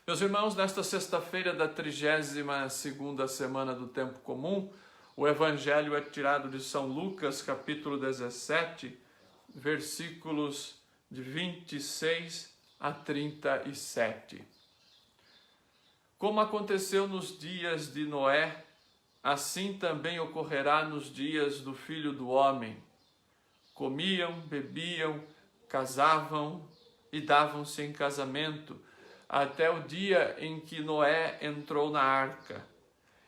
Meus irmãos, nesta sexta-feira da 32ª semana do Tempo Comum, o Evangelho é tirado de São Lucas, capítulo 17, versículos de 26 a 37. Como aconteceu nos dias de Noé, assim também ocorrerá nos dias do Filho do Homem. Comiam, bebiam, casavam e davam-se em casamento, até o dia em que Noé entrou na arca.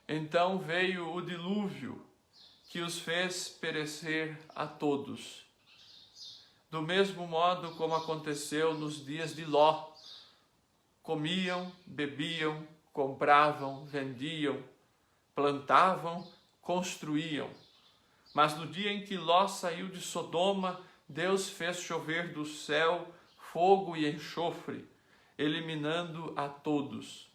Então veio o dilúvio, que os fez perecer a todos. Do mesmo modo como aconteceu nos dias de Ló. Comiam, bebiam, compravam, vendiam, plantavam, construíam. Mas no dia em que Ló saiu de Sodoma, Deus fez chover do céu fogo e enxofre, eliminando a todos.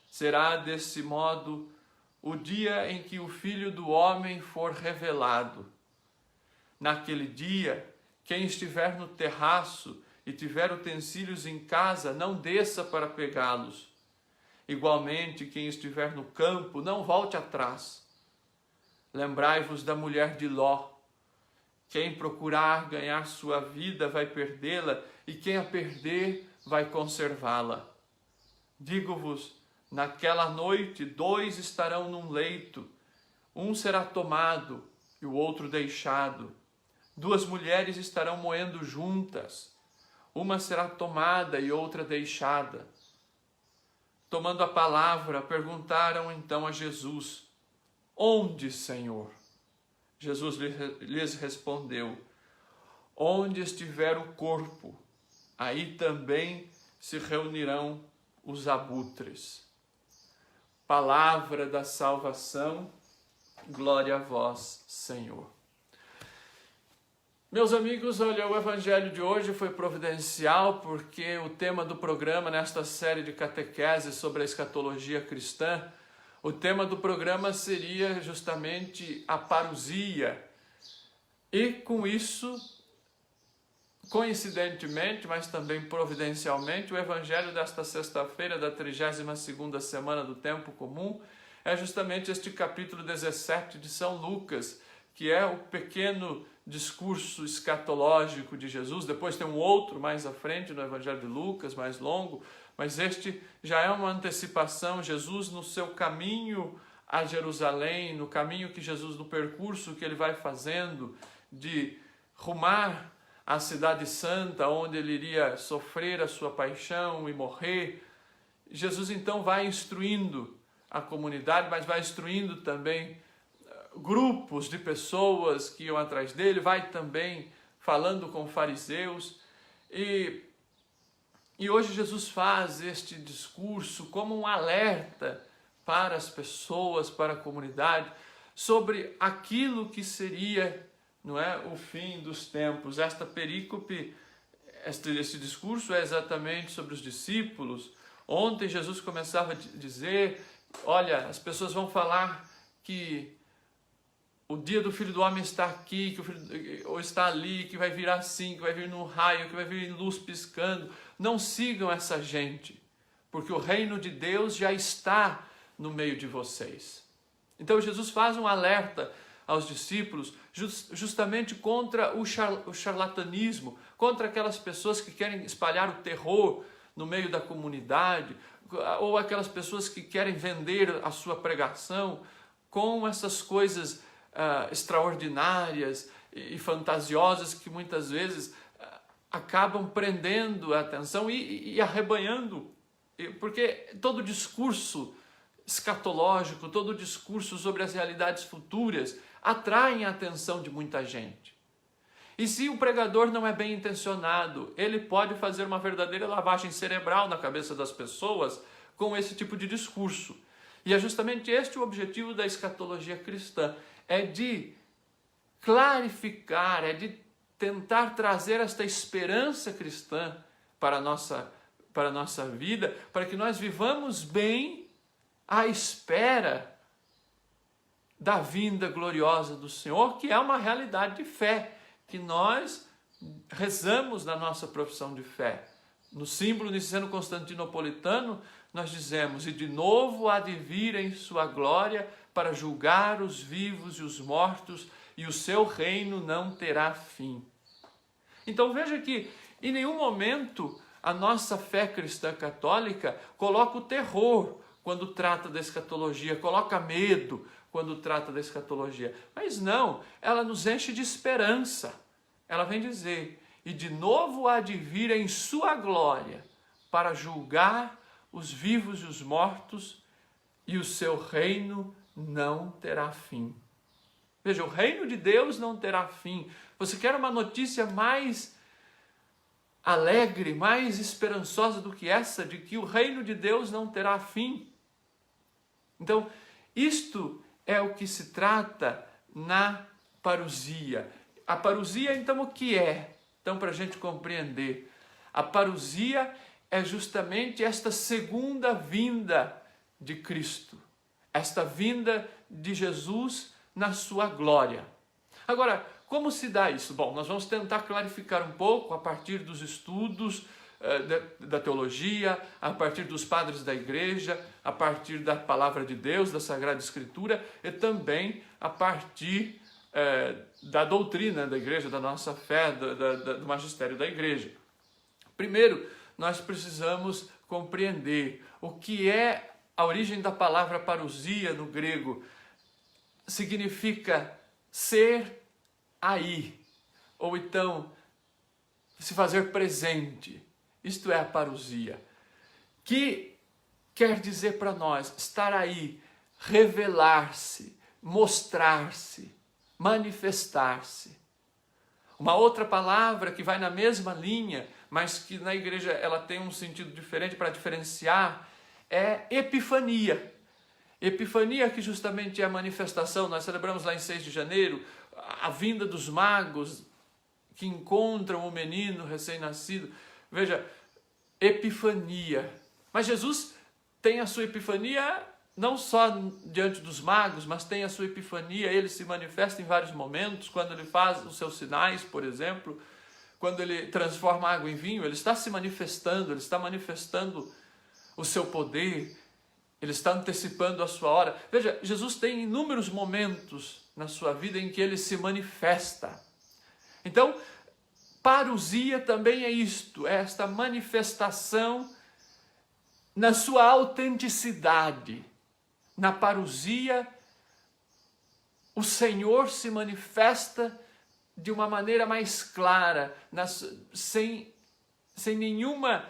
Será desse modo o dia em que o Filho do Homem for revelado. Naquele dia, quem estiver no terraço e tiver utensílios em casa, não desça para pegá-los. Igualmente, quem estiver no campo, não volte atrás. Lembrai-vos da mulher de Ló. Quem procurar ganhar sua vida vai perdê-la, e quem a perder vai conservá-la. Digo-vos, naquela noite 2 estarão num leito, um será tomado e o outro deixado. 2 mulheres estarão moendo juntas, uma será tomada e outra deixada. Tomando a palavra, perguntaram então a Jesus: Onde, Senhor? Jesus lhes respondeu: Onde estiver o corpo, aí também se reunirão os abutres. Palavra da salvação, glória a vós, Senhor. Meus amigos, olha, o Evangelho de hoje foi providencial porque o tema do programa, nesta série de catequeses sobre a escatologia cristã, o tema do programa seria justamente a parousia. E com isso, coincidentemente, mas também providencialmente, o Evangelho desta sexta-feira da 32ª semana do Tempo Comum é justamente este capítulo 17 de São Lucas, que é o pequeno discurso escatológico de Jesus. Depois tem um outro mais à frente no Evangelho de Lucas, mais longo, mas este já é uma antecipação. Jesus no seu caminho a Jerusalém, no caminho que Jesus, no percurso que ele vai fazendo de rumar à cidade santa, onde ele iria sofrer a sua paixão e morrer. Jesus então vai instruindo a comunidade, mas vai instruindo também grupos de pessoas que iam atrás dele, vai também falando com fariseus. E hoje Jesus faz este discurso como um alerta para as pessoas, para a comunidade, sobre aquilo que seria, não é, o fim dos tempos. Esta perícope, este discurso é exatamente sobre os discípulos. Ontem Jesus começava a dizer, olha, as pessoas vão falar que o dia do Filho do Homem está aqui, que o filho, ou está ali, que vai vir assim, que vai vir no raio, que vai vir em luz piscando. Não sigam essa gente, porque o reino de Deus já está no meio de vocês. Então Jesus faz um alerta aos discípulos justamente contra o charlatanismo, contra aquelas pessoas que querem espalhar o terror no meio da comunidade, ou aquelas pessoas que querem vender a sua pregação com essas coisas extraordinárias e fantasiosas que muitas vezes acabam prendendo a atenção e arrebanhando, porque todo discurso escatológico, todo discurso sobre as realidades futuras atraem a atenção de muita gente. E se o pregador não é bem intencionado, ele pode fazer uma verdadeira lavagem cerebral na cabeça das pessoas com esse tipo de discurso. E é justamente este o objetivo da escatologia cristã, é de clarificar, é de tentar trazer esta esperança cristã para a nossa vida, para que nós vivamos bem à espera da vinda gloriosa do Senhor, que é uma realidade de fé, que nós rezamos na nossa profissão de fé. No símbolo niceno-constantinopolitano, nós dizemos: e de novo há de vir em sua glória para julgar os vivos e os mortos, e o seu reino não terá fim. Então veja que em nenhum momento a nossa fé cristã católica coloca o terror quando trata da escatologia, coloca medo quando trata da escatologia. Mas não, ela nos enche de esperança. Ela vem dizer: e de novo há de vir em sua glória para julgar os vivos e os mortos, e o seu reino não terá fim. Veja, o reino de Deus não terá fim. Você quer uma notícia mais alegre, mais esperançosa do que essa, de que o reino de Deus não terá fim? Então, isto é o que se trata na parousia. A parousia, então, o que é? Então, para a gente compreender, a parousia é justamente esta segunda vinda de Cristo, esta vinda de Jesus na sua glória. Agora, como se dá isso? Bom, nós vamos tentar clarificar um pouco a partir dos estudos da teologia, a partir dos padres da igreja, a partir da palavra de Deus, da Sagrada Escritura, e também a partir da doutrina da igreja, da nossa fé, do magistério da igreja. Primeiro, nós precisamos compreender o que é a origem da palavra parousia no grego. Significa ser aí, ou então se fazer presente. Isto é a parousia, que quer dizer para nós estar aí, revelar-se, mostrar-se, manifestar-se. Uma outra palavra que vai na mesma linha, mas que na igreja ela tem um sentido diferente para diferenciar, é epifania. Epifania, que justamente é a manifestação. Nós celebramos lá em 6 de janeiro a vinda dos magos que encontram o menino recém-nascido. Veja, epifania. Mas Jesus tem a sua epifania não só diante dos magos, mas tem a sua epifania. Ele se manifesta em vários momentos, quando ele faz os seus sinais, por exemplo, quando ele transforma água em vinho, ele está se manifestando, ele está manifestando o seu poder, ele está antecipando a sua hora. Veja, Jesus tem inúmeros momentos na sua vida em que ele se manifesta. Então, parousia também é isto, é esta manifestação na sua autenticidade. Na parousia, o Senhor se manifesta de uma maneira mais clara, sem nenhuma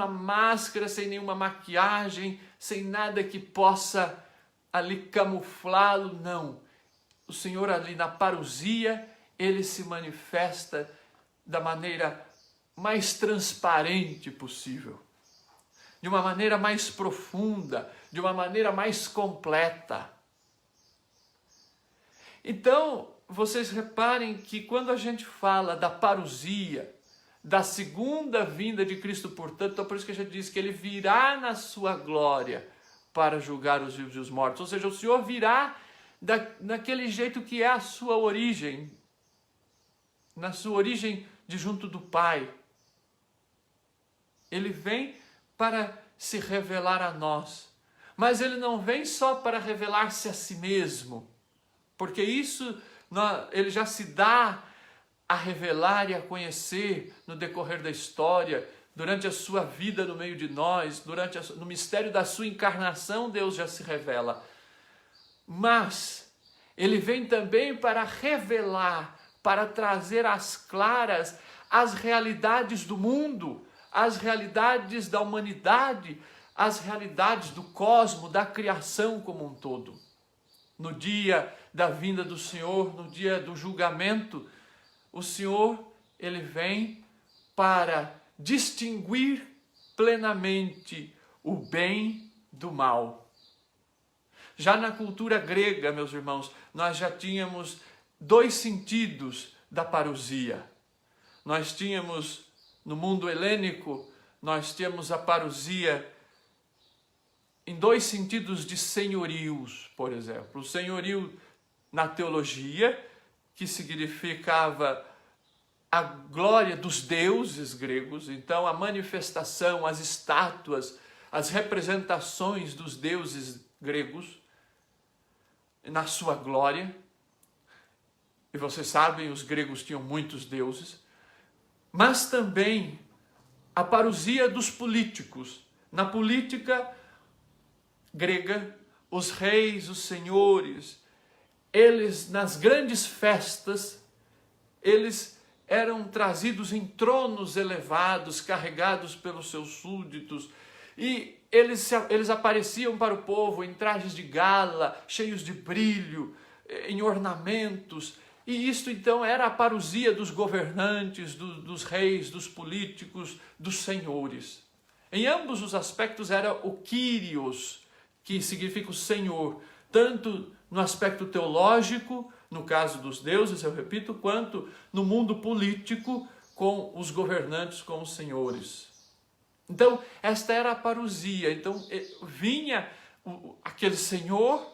máscara, sem nenhuma maquiagem, sem nada que possa ali camuflá-lo, não. O Senhor ali na parousia, ele se manifesta da maneira mais transparente possível, de uma maneira mais profunda, de uma maneira mais completa. Então, vocês reparem que quando a gente fala da parousia, da segunda vinda de Cristo, portanto, então por isso que a gente diz que ele virá na sua glória para julgar os vivos e os mortos. Ou seja, o Senhor virá naquele jeito que é a sua origem, na sua origem de junto do Pai. Ele vem para se revelar a nós, mas ele não vem só para revelar-se a si mesmo, porque isso ele já se dá a revelar e a conhecer no decorrer da história, durante a sua vida no meio de nós, no mistério da sua encarnação, Deus já se revela. Mas ele vem também para revelar, para trazer às claras as realidades do mundo, as realidades da humanidade, as realidades do cosmos, da criação como um todo. No dia da vinda do Senhor, no dia do julgamento, o Senhor, ele vem para distinguir plenamente o bem do mal. Já na cultura grega, meus irmãos, nós já tínhamos dois sentidos da parousia. Nós tínhamos, no mundo helênico, nós tínhamos a parousia em dois sentidos de senhorios, por exemplo. O senhorio na teologia, que significava a glória dos deuses gregos, então a manifestação, as estátuas, as representações dos deuses gregos na sua glória. E vocês sabem, os gregos tinham muitos deuses, mas também a parousia dos políticos. Na política grega, os reis, os senhores, eles nas grandes festas, eles eram trazidos em tronos elevados, carregados pelos seus súditos, e eles apareciam para o povo em trajes de gala, cheios de brilho, em ornamentos, e isto então era a parousia dos governantes, dos reis, dos políticos, dos senhores. Em ambos os aspectos era o Kyrios, que significa o Senhor, tanto no aspecto teológico, no caso dos deuses, eu repito, quanto no mundo político, com os governantes, com os senhores. Então, esta era a parousia. Então, vinha aquele Senhor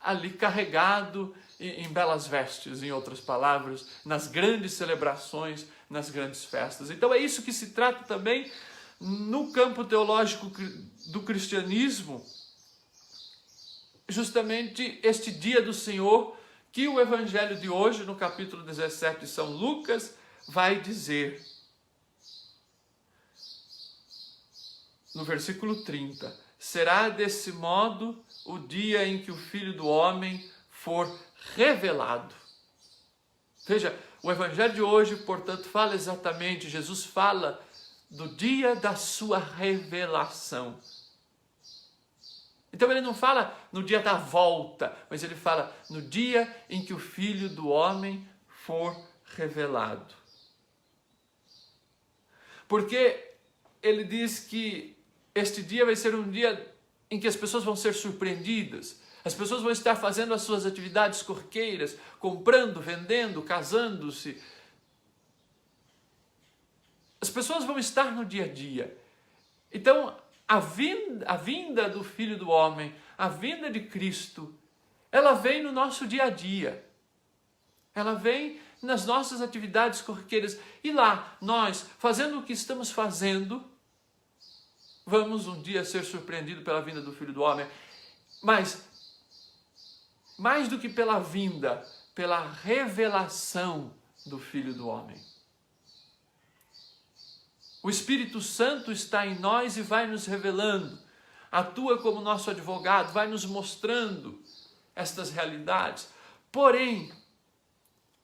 ali carregado em belas vestes, em outras palavras, nas grandes celebrações, nas grandes festas. Então, é isso que se trata também no campo teológico do cristianismo, justamente este dia do Senhor, que o evangelho de hoje, no capítulo 17 de São Lucas, vai dizer. No versículo 30, será desse modo o dia em que o Filho do Homem for revelado. Veja, o evangelho de hoje, portanto, fala exatamente, Jesus fala do dia da sua revelação. Então ele não fala no dia da volta, mas ele fala no dia em que o Filho do Homem for revelado. Porque ele diz que este dia vai ser um dia em que as pessoas vão ser surpreendidas, as pessoas vão estar fazendo as suas atividades corriqueiras, comprando, vendendo, casando-se. As pessoas vão estar no dia a dia. Então, a vinda do Filho do Homem, a vinda de Cristo, ela vem no nosso dia a dia. Ela vem nas nossas atividades corriqueiras. E lá, nós, fazendo o que estamos fazendo, vamos um dia ser surpreendidos pela vinda do Filho do Homem. Mas, mais do que pela vinda, pela revelação do Filho do Homem. O Espírito Santo está em nós e vai nos revelando, atua como nosso advogado, vai nos mostrando estas realidades. Porém,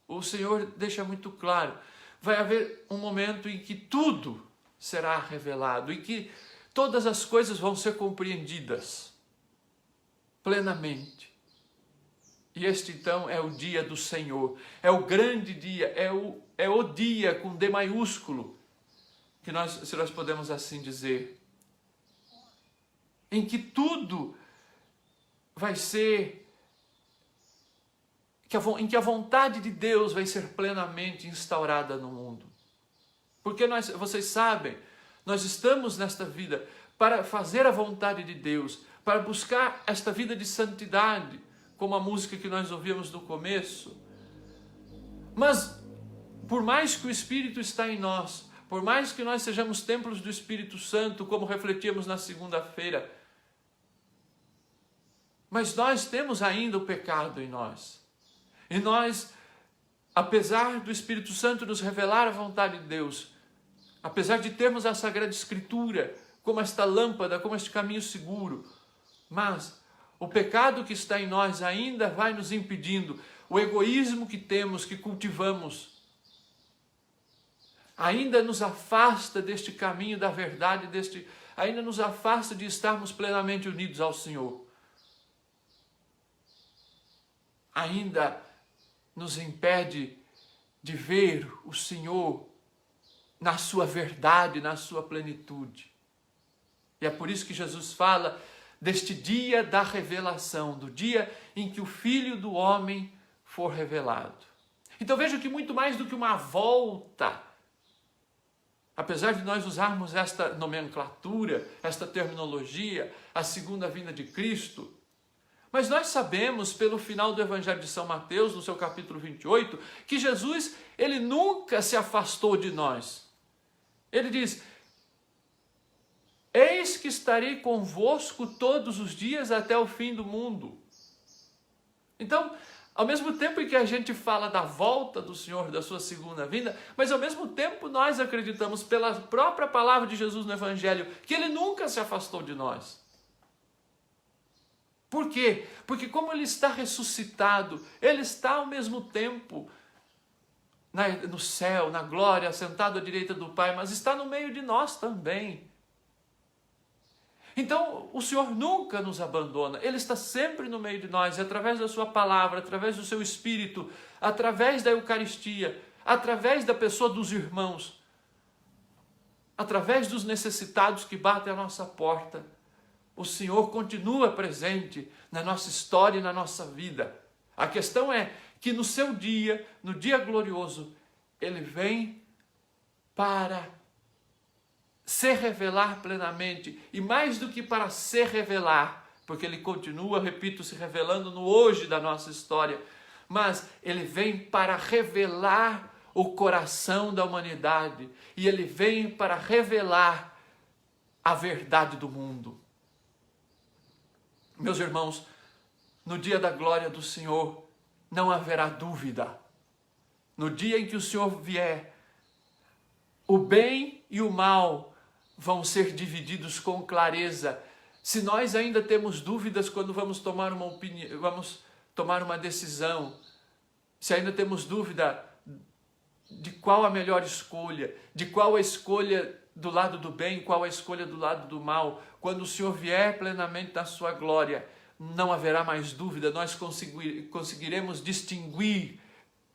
o Senhor deixa muito claro, vai haver um momento em que tudo será revelado, em que todas as coisas vão ser compreendidas plenamente. E este então é o dia do Senhor, é o grande dia, é o dia com D maiúsculo, se nós podemos assim dizer, em que tudo vai ser, em que a vontade de Deus vai ser plenamente instaurada no mundo. Porque vocês sabem, nós estamos nesta vida para fazer a vontade de Deus, para buscar esta vida de santidade, como a música que nós ouvimos no começo. Mas, por mais que o Espírito está em nós, por mais que nós sejamos templos do Espírito Santo, como refletimos na segunda-feira, mas nós temos ainda o pecado em nós. E nós, apesar do Espírito Santo nos revelar a vontade de Deus, apesar de termos a Sagrada Escritura como esta lâmpada, como este caminho seguro, mas o pecado que está em nós ainda vai nos impedindo, o egoísmo que temos, que cultivamos, ainda nos afasta deste caminho da verdade, ainda nos afasta de estarmos plenamente unidos ao Senhor. Ainda nos impede de ver o Senhor na sua verdade, na sua plenitude. E é por isso que Jesus fala deste dia da revelação, do dia em que o Filho do Homem for revelado. Então veja que muito mais do que uma volta, apesar de nós usarmos esta nomenclatura, esta terminologia, a segunda vinda de Cristo, Mas nós sabemos, pelo final do Evangelho de São Mateus, no seu capítulo 28, que Jesus, ele nunca se afastou de nós. Ele diz: eis que estarei convosco todos os dias até o fim do mundo. Então, ao mesmo tempo em que a gente fala da volta do Senhor, da sua segunda vinda, mas ao mesmo tempo nós acreditamos pela própria palavra de Jesus no Evangelho que ele nunca se afastou de nós. Por quê? Porque como ele está ressuscitado, ele está ao mesmo tempo no céu, na glória, sentado à direita do Pai, mas está no meio de nós também. Então, o Senhor nunca nos abandona, ele está sempre no meio de nós, e através da sua palavra, através do seu Espírito, através da Eucaristia, através da pessoa dos irmãos, através dos necessitados que batem à nossa porta, o Senhor continua presente na nossa história e na nossa vida. A questão é que no seu dia, no dia glorioso, ele vem para se revelar plenamente, e mais do que para se revelar, porque ele continua, repito, se revelando no hoje da nossa história, mas ele vem para revelar o coração da humanidade, e ele vem para revelar a verdade do mundo. Meus irmãos, no dia da glória do Senhor não haverá dúvida. No dia em que o Senhor vier, o bem e o mal vão ser divididos com clareza. Se nós ainda temos dúvidas quando vamos tomar uma opinião, vamos tomar uma decisão, se ainda temos dúvida de qual a melhor escolha, de qual a escolha do lado do bem, qual a escolha do lado do mal, quando o Senhor vier plenamente na sua glória, não haverá mais dúvida, nós conseguiremos distinguir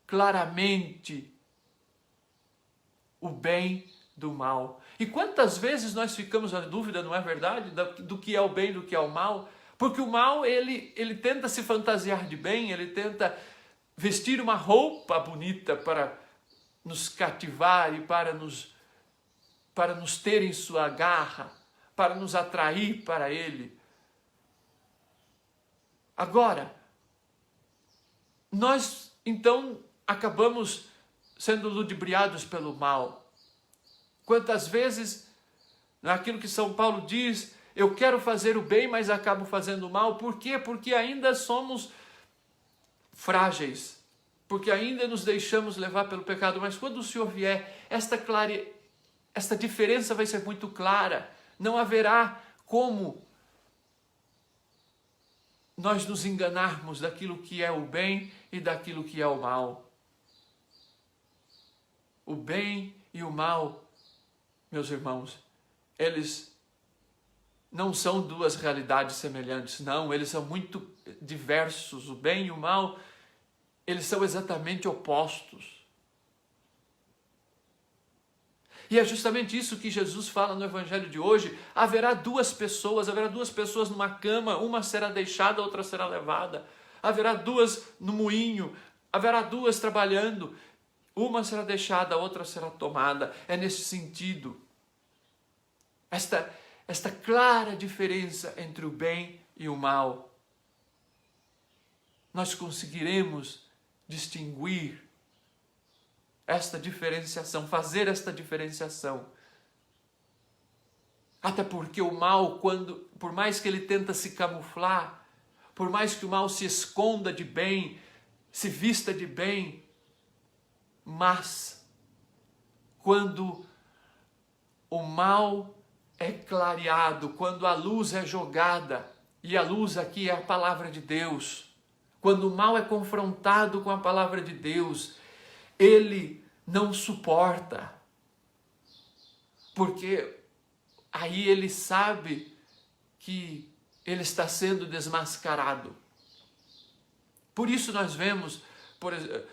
claramente o bem do mal. E quantas vezes nós ficamos na dúvida, não é verdade, do que é o bem e do que é o mal? Porque o mal, ele tenta se fantasiar de bem, ele tenta vestir uma roupa bonita para nos cativar e para nos ter em sua garra, para nos atrair para ele. Agora, nós então acabamos sendo ludibriados pelo mal. Quantas vezes, naquilo que São Paulo diz, eu quero fazer o bem, mas acabo fazendo o mal. Por quê? Porque ainda somos frágeis, porque ainda nos deixamos levar pelo pecado. Mas quando o Senhor vier, esta diferença vai ser muito clara. Não haverá como nós nos enganarmos daquilo que é o bem e daquilo que é o mal. O bem e o mal, meus irmãos, eles não são duas realidades semelhantes, não, eles são muito diversos. O bem e o mal, eles são exatamente opostos. E é justamente isso que Jesus fala no Evangelho de hoje. Haverá duas pessoas numa cama, uma será deixada, a outra será levada. Haverá duas no moinho, haverá duas trabalhando, uma será deixada, a outra será tomada. É nesse sentido. Esta clara diferença entre o bem e o mal. Nós conseguiremos distinguir esta diferenciação, fazer esta diferenciação. Até porque o mal, por mais que ele tenta se camuflar, por mais que o mal se esconda de bem, se vista de bem, mas quando o mal é clareado, quando a luz é jogada, e a luz aqui é a palavra de Deus, quando o mal é confrontado com a palavra de Deus, ele não suporta, porque aí ele sabe que ele está sendo desmascarado. Por isso nós vemos, por exemplo,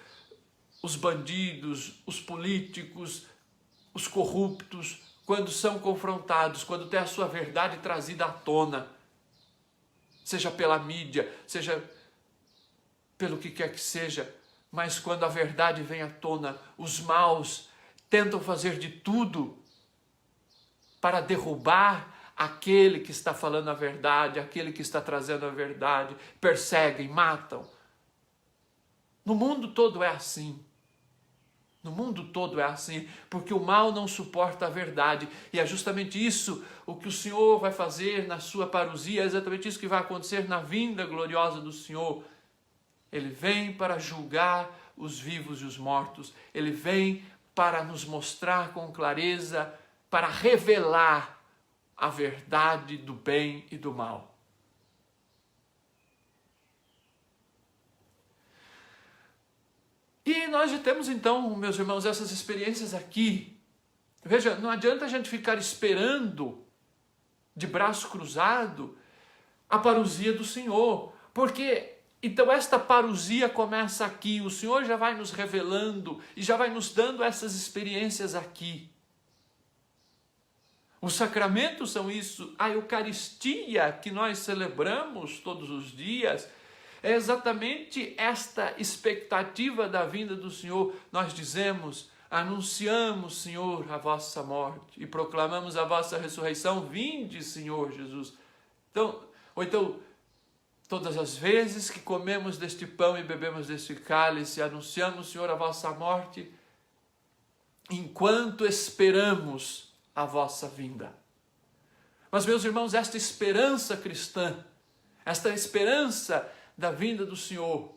os bandidos, os políticos, os corruptos, quando são confrontados, quando tem a sua verdade trazida à tona, seja pela mídia, seja pelo que quer que seja, mas quando a verdade vem à tona, os maus tentam fazer de tudo para derrubar aquele que está falando a verdade, aquele que está trazendo a verdade, perseguem, matam. No mundo todo é assim. No mundo todo é assim, porque o mal não suporta a verdade. E é justamente isso o que o Senhor vai fazer na sua parousia, é exatamente isso que vai acontecer na vinda gloriosa do Senhor. Ele vem para julgar os vivos e os mortos. Ele vem para nos mostrar com clareza, para revelar a verdade do bem e do mal. E nós já temos então, meus irmãos, essas experiências aqui. Veja, não adianta a gente ficar esperando de braço cruzado a parousia do Senhor, porque então esta parousia começa aqui, o Senhor já vai nos revelando e já vai nos dando essas experiências aqui. Os sacramentos são isso, a Eucaristia que nós celebramos todos os dias, é exatamente esta expectativa da vinda do Senhor. Nós dizemos, anunciamos, Senhor, a vossa morte e proclamamos a vossa ressurreição. Vinde, Senhor Jesus. Então, todas as vezes que comemos deste pão e bebemos deste cálice, anunciamos, Senhor, a vossa morte, enquanto esperamos a vossa vinda. Mas, meus irmãos, esta esperança cristã, esta esperança da vinda do Senhor,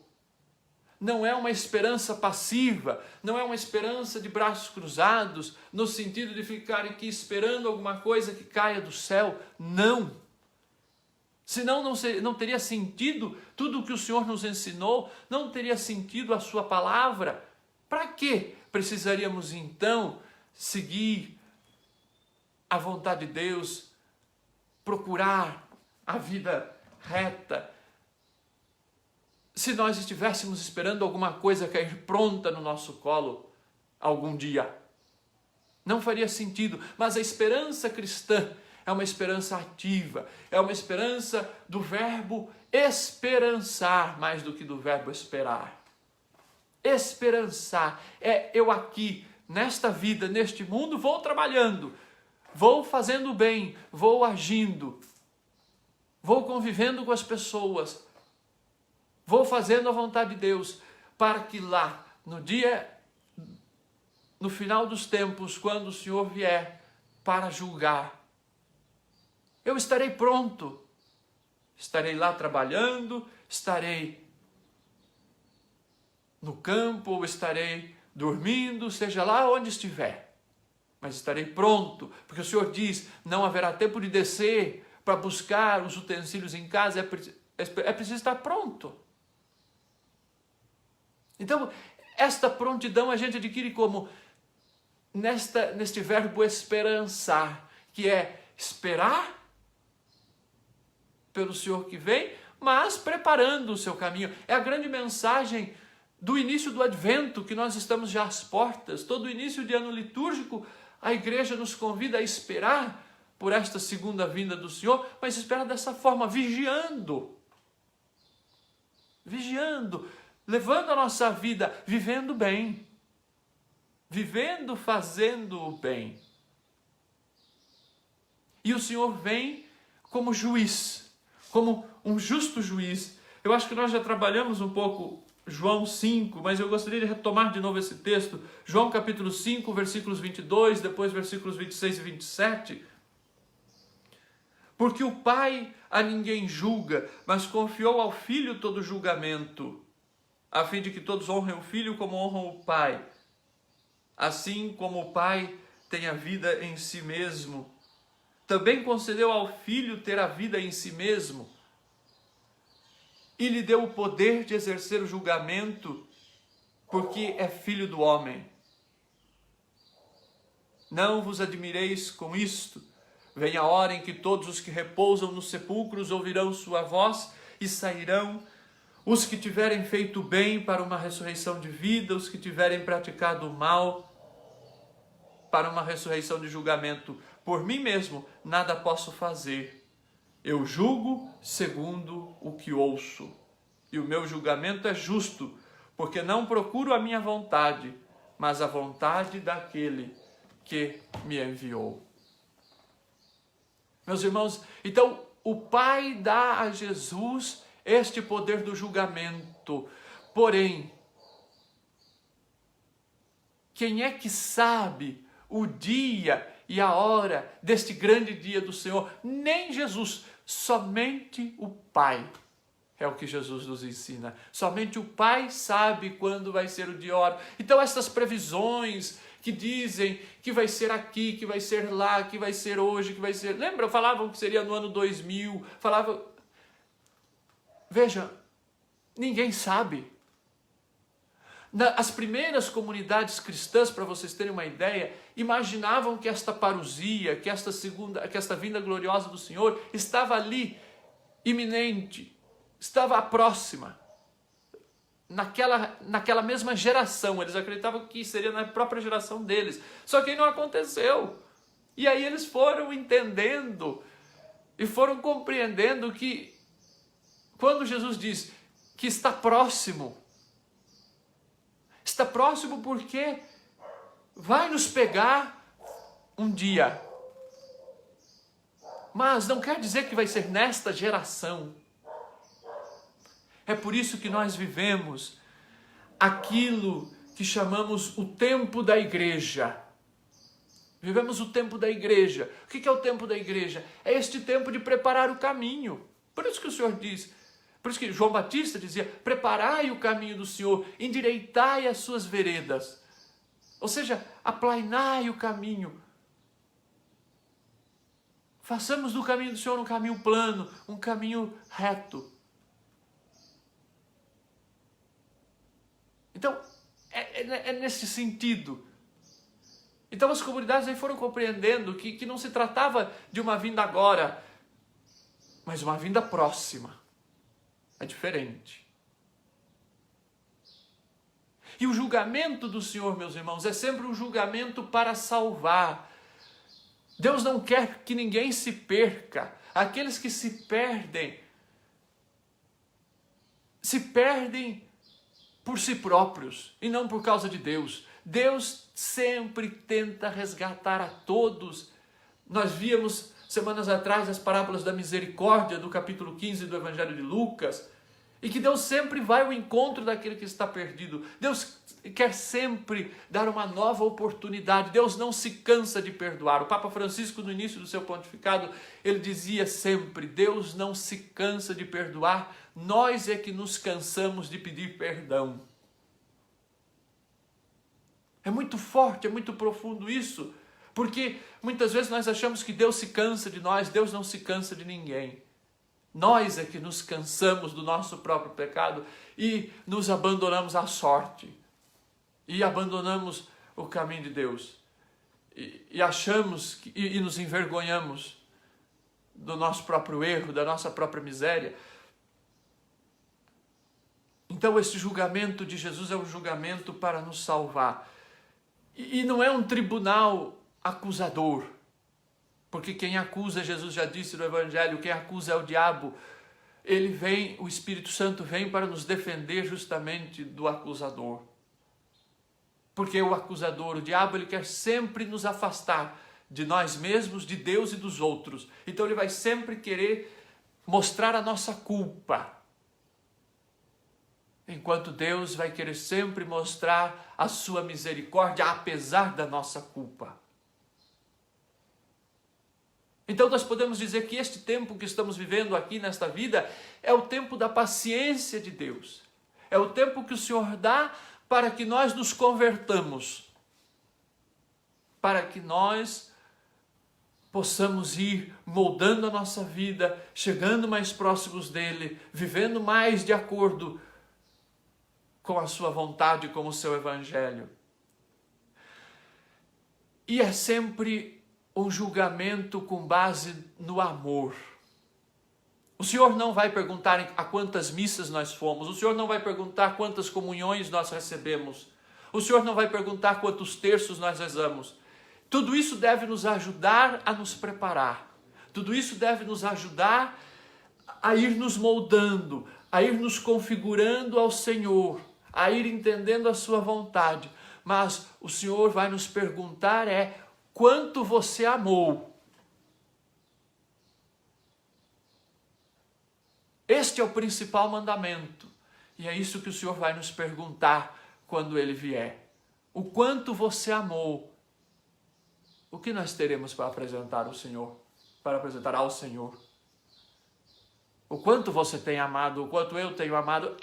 não é uma esperança passiva, não é uma esperança de braços cruzados, no sentido de ficar aqui esperando alguma coisa que caia do céu. Não. Senão não teria sentido tudo o que o Senhor nos ensinou, não teria sentido a sua palavra. Para que precisaríamos então seguir a vontade de Deus, procurar a vida reta, se nós estivéssemos esperando alguma coisa cair pronta no nosso colo algum dia? Não faria sentido, mas a esperança cristã é uma esperança ativa, é uma esperança do verbo esperançar mais do que do verbo esperar. Esperançar é eu aqui, nesta vida, neste mundo, vou trabalhando, vou fazendo o bem, vou agindo, vou convivendo com as pessoas, vou fazendo a vontade de Deus, para que lá, no final dos tempos, quando o Senhor vier para julgar, eu estarei pronto, estarei lá trabalhando, estarei no campo, ou estarei dormindo, seja lá onde estiver, mas estarei pronto, porque o Senhor diz, não haverá tempo de descer para buscar os utensílios em casa, é preciso estar pronto. Então, esta prontidão a gente adquire como neste verbo esperançar, que é esperar pelo Senhor que vem, mas preparando o seu caminho. É a grande mensagem do início do Advento, que nós estamos já às portas. Todo início de ano litúrgico, a igreja nos convida a esperar por esta segunda vinda do Senhor, mas espera dessa forma, vigiando, levando a nossa vida, vivendo bem, vivendo, fazendo o bem. E o Senhor vem como juiz, como um justo juiz. Eu acho que nós já trabalhamos um pouco João 5, mas eu gostaria de retomar de novo esse texto. João capítulo 5, versículos 22, depois versículos 26 e 27. Porque o Pai a ninguém julga, mas confiou ao Filho todo o julgamento, a fim de que todos honrem o Filho como honram o Pai. Assim como o Pai tem a vida em si mesmo, também concedeu ao Filho ter a vida em si mesmo, e lhe deu o poder de exercer o julgamento, porque é Filho do homem. Não vos admireis com isto. Vem a hora em que todos os que repousam nos sepulcros ouvirão sua voz e sairão, os que tiverem feito bem para uma ressurreição de vida, os que tiverem praticado o mal para uma ressurreição de julgamento. Por mim mesmo nada posso fazer. Eu julgo segundo o que ouço, e o meu julgamento é justo, porque não procuro a minha vontade, mas a vontade daquele que me enviou. Meus irmãos, então o Pai dá a Jesus este poder do julgamento. Porém, quem é que sabe o dia e a hora deste grande dia do Senhor? Nem Jesus, somente o Pai. É o que Jesus nos ensina. Somente o Pai sabe quando vai ser o dia e a hora. Então essas previsões que dizem que vai ser aqui, que vai ser lá, que vai ser hoje, que vai ser... Lembra? Falavam que seria no ano 2000. Falavam... Veja, ninguém sabe. As primeiras comunidades cristãs, para vocês terem uma ideia, imaginavam que esta parousia, que esta vinda gloriosa do Senhor estava ali, iminente, estava próxima, naquela mesma geração. Eles acreditavam que seria na própria geração deles, só que não aconteceu. E aí eles foram entendendo e foram compreendendo que quando Jesus diz que está próximo porque vai nos pegar um dia, mas não quer dizer que vai ser nesta geração. É por isso que nós vivemos aquilo que chamamos o tempo da igreja. Vivemos o tempo da igreja. O que é o tempo da igreja? É este tempo de preparar o caminho. Por isso que o Senhor diz, por isso que João Batista dizia, preparai o caminho do Senhor, endireitai as suas veredas. Ou seja, aplainai o caminho. Façamos do caminho do Senhor um caminho plano, um caminho reto. Então, é nesse sentido. Então as comunidades aí foram compreendendo que não se tratava de uma vinda agora, mas uma vinda próxima. É diferente. E o julgamento do Senhor, meus irmãos, é sempre um julgamento para salvar. Deus não quer que ninguém se perca. Aqueles que se perdem por si próprios e não por causa de Deus. Deus sempre tenta resgatar a todos. Nós víamos semanas atrás as parábolas da misericórdia do capítulo 15 do Evangelho de Lucas, e que Deus sempre vai ao encontro daquele que está perdido. Deus quer sempre dar uma nova oportunidade. Deus não se cansa de perdoar. O Papa Francisco, no início do seu pontificado, ele dizia sempre, Deus não se cansa de perdoar, nós é que nos cansamos de pedir perdão. É muito forte, é muito profundo isso, porque muitas vezes nós achamos que Deus se cansa de nós. Deus não se cansa de ninguém. Nós é que nos cansamos do nosso próprio pecado e nos abandonamos à sorte. E abandonamos o caminho de Deus. E achamos e nos envergonhamos do nosso próprio erro, da nossa própria miséria. Então esse julgamento de Jesus é um julgamento para nos salvar. E não é um tribunal acusador, porque quem acusa, Jesus já disse no Evangelho, quem acusa é o diabo. Ele vem, o Espírito Santo vem para nos defender justamente do acusador. Porque o acusador, o diabo, ele quer sempre nos afastar de nós mesmos, de Deus e dos outros. Então ele vai sempre querer mostrar a nossa culpa. Enquanto Deus vai querer sempre mostrar a sua misericórdia, apesar da nossa culpa. Então nós podemos dizer que este tempo que estamos vivendo aqui nesta vida é o tempo da paciência de Deus. É o tempo que o Senhor dá para que nós nos convertamos. Para que nós possamos ir moldando a nossa vida, chegando mais próximos dele, vivendo mais de acordo com a sua vontade, com o seu evangelho. E é sempre um julgamento com base no amor. O Senhor não vai perguntar a quantas missas nós fomos, o Senhor não vai perguntar quantas comunhões nós recebemos, o Senhor não vai perguntar quantos terços nós rezamos. Tudo isso deve nos ajudar a nos preparar, tudo isso deve nos ajudar a ir nos moldando, a ir nos configurando ao Senhor, a ir entendendo a sua vontade. Mas o Senhor vai nos perguntar quanto você amou. Este é o principal mandamento. E é isso que o Senhor vai nos perguntar quando Ele vier. O quanto você amou. O que nós teremos para apresentar ao Senhor? Para apresentar ao Senhor? O quanto você tem amado, o quanto eu tenho amado.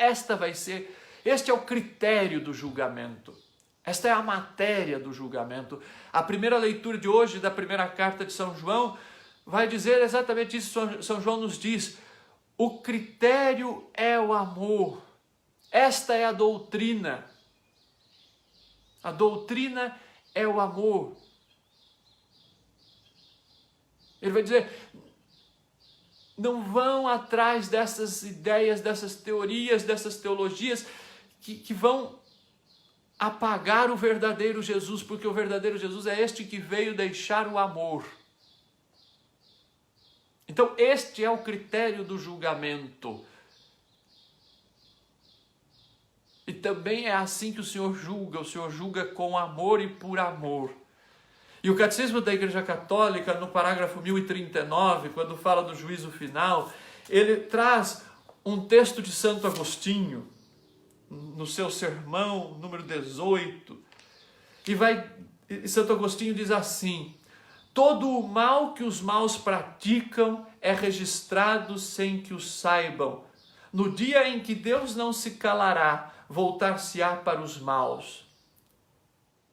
Este é o critério do julgamento. Esta é a matéria do julgamento. A primeira leitura de hoje da primeira carta de São João vai dizer exatamente isso. São João nos diz: o critério é o amor. Esta é a doutrina. A doutrina é o amor. Ele vai dizer: não vão atrás dessas ideias, dessas teorias, dessas teologias que vão apagar o verdadeiro Jesus, porque o verdadeiro Jesus é este que veio deixar o amor. Então, este é o critério do julgamento. E também é assim que o Senhor julga com amor e por amor. E o Catecismo da Igreja Católica, no parágrafo 1039, quando fala do juízo final, ele traz um texto de Santo Agostinho, no seu sermão número 18, e Santo Agostinho diz assim: todo o mal que os maus praticam é registrado sem que o saibam. No dia em que Deus não se calará, voltar-se-á para os maus.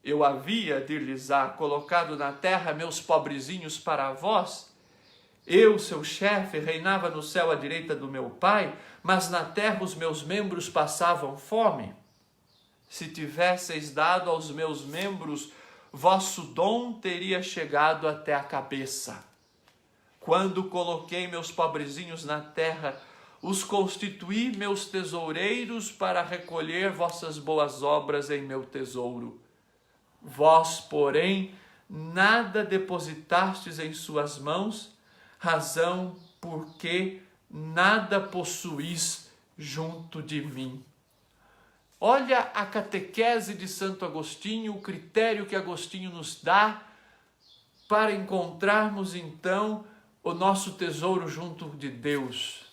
Eu havia, dir-lhes-á, colocado na terra meus pobrezinhos para vós. Eu, seu chefe, reinava no céu à direita do meu Pai, mas na terra os meus membros passavam fome. Se tivesseis dado aos meus membros, vosso dom teria chegado até a cabeça. Quando coloquei meus pobrezinhos na terra, os constituí meus tesoureiros para recolher vossas boas obras em meu tesouro. Vós, porém, nada depositastes em suas mãos, razão porque nada possuís junto de mim. Olha a catequese de Santo Agostinho, o critério que Agostinho nos dá para encontrarmos então o nosso tesouro junto de Deus.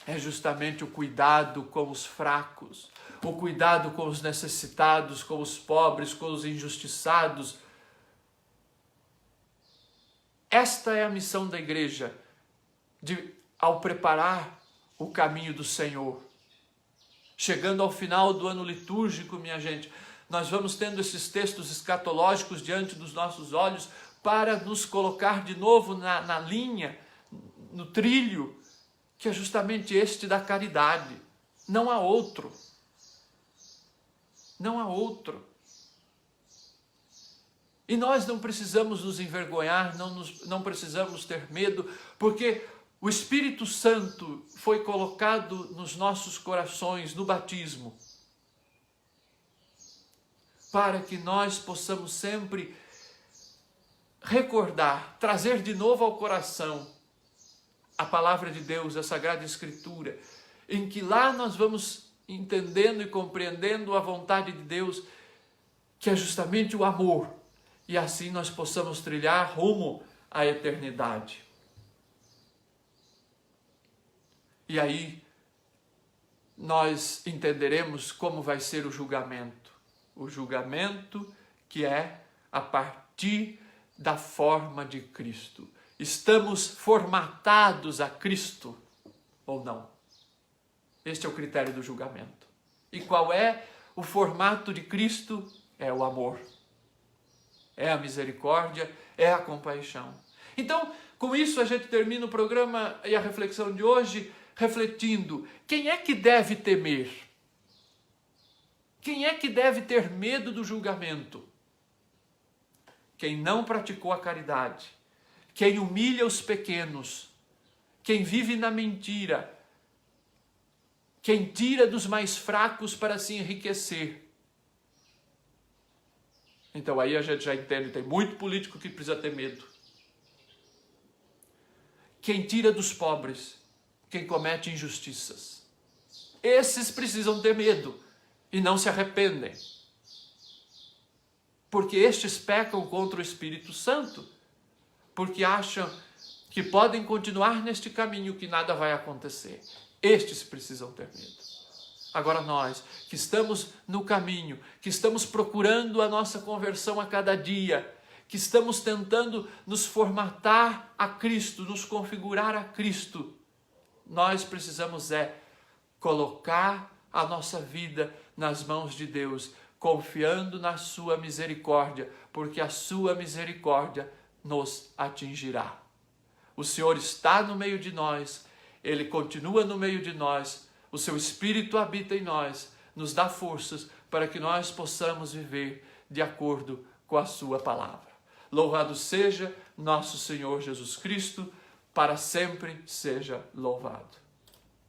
É justamente o cuidado com os fracos, o cuidado com os necessitados, com os pobres, com os injustiçados. Esta é a missão da igreja, ao preparar o caminho do Senhor. Chegando ao final do ano litúrgico, minha gente, nós vamos tendo esses textos escatológicos diante dos nossos olhos para nos colocar de novo na linha, no trilho, que é justamente este da caridade. Não há outro. Não há outro. E nós não precisamos nos envergonhar, não precisamos ter medo, porque o Espírito Santo foi colocado nos nossos corações no batismo, para que nós possamos sempre recordar, trazer de novo ao coração a palavra de Deus, a Sagrada Escritura, em que lá nós vamos entendendo e compreendendo a vontade de Deus, que é justamente o amor, e assim nós possamos trilhar rumo à eternidade. E aí nós entenderemos como vai ser o julgamento. O julgamento que é a partir da forma de Cristo. Estamos formatados a Cristo ou não? Este é o critério do julgamento. E qual é o formato de Cristo? É o amor. É a misericórdia, é a compaixão. Então, com isso a gente termina o programa e a reflexão de hoje refletindo: quem é que deve temer? Quem é que deve ter medo do julgamento? Quem não praticou a caridade, quem humilha os pequenos, quem vive na mentira, quem tira dos mais fracos para se enriquecer. Então aí a gente já entende, tem muito político que precisa ter medo. Quem tira dos pobres, quem comete injustiças. Esses precisam ter medo e não se arrependem. Porque estes pecam contra o Espírito Santo, porque acham que podem continuar neste caminho, que nada vai acontecer. Estes precisam ter medo. Agora nós, que estamos no caminho, que estamos procurando a nossa conversão a cada dia, que estamos tentando nos formatar a Cristo, nos configurar a Cristo, nós precisamos colocar a nossa vida nas mãos de Deus, confiando na sua misericórdia, porque a sua misericórdia nos atingirá. O Senhor está no meio de nós, Ele continua no meio de nós, o seu Espírito habita em nós, nos dá forças para que nós possamos viver de acordo com a sua palavra. Louvado seja nosso Senhor Jesus Cristo, para sempre seja louvado.